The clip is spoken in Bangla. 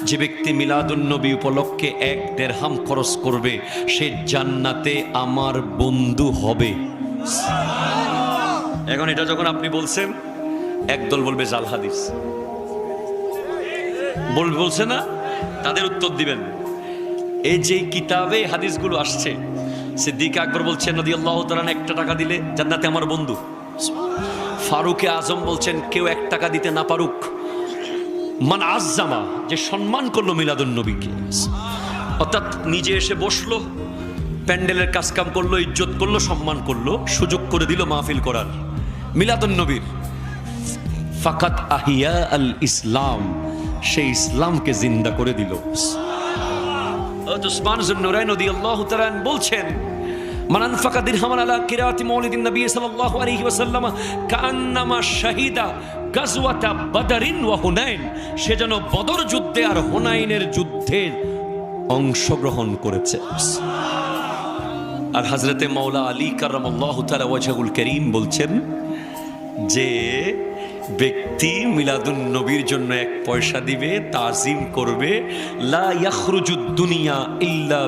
যে ব্যক্তি মিলাদুন নবী উপলক্ষে 1 দিরহাম খরচ করবে সে জান্নাতে আমার বন্ধু হবে। এখন এটা যখন আপনি বলছেন, একদল বলবে জাল হাদিস, বলছে না, তাদের উত্তর দিবেন এই যে কিতাবে হাদিসগুলো আসছে, সিদ্দিক আকবর বলছেন রাদিয়াল্লাহু তাআলা 1 টাকা দিলে জান্নাতে আমার বন্ধু। ফারুকে আজম বলছেন কেউ 1 টাকা দিতে না পারুক, মান আজ্জামা, যে সম্মান করলো মিলাদুন নবীকে, অর্থাৎ নিজে এসে বসলো, প্যান্ডেলের কাজকাম করলো, ইজ্জত করলো, সম্মান করলো, সুযোগ করে দিল মাহফিল করার মিলাদুন নবীর, ফাকাত আহিয়া আল ইসলাম, সেই ইসলামকে জিন্দা করে দিল। উসমান যুন্নুরাইন রাদিয়াল্লাহু তাআলা বলছেন মান আনফাকা দিরহামান আলা কিরাআতি মাউলিদিন নবী সাল্লাল্লাহু আলাইহি ওয়াসাল্লাম কান্নামা শাহিদা গাজওয়াতা বদরিন ওয়া হুনাইন, সে যেন বদর যুদ্ধে আর হুনাইনের যুদ্ধে অংশগ্রহণ করেছে। আর হযরতে মাওলা আলী কাররামাল্লাহু তাআলা ওয়াজহুল কারীম বলছেন যে ব্যক্তি মিলাদুন নবীর জন্য 1 পয়সা দিবে, তাজিম করবে, লা ইয়াখরুজুদ দুনিয়া ইল্লা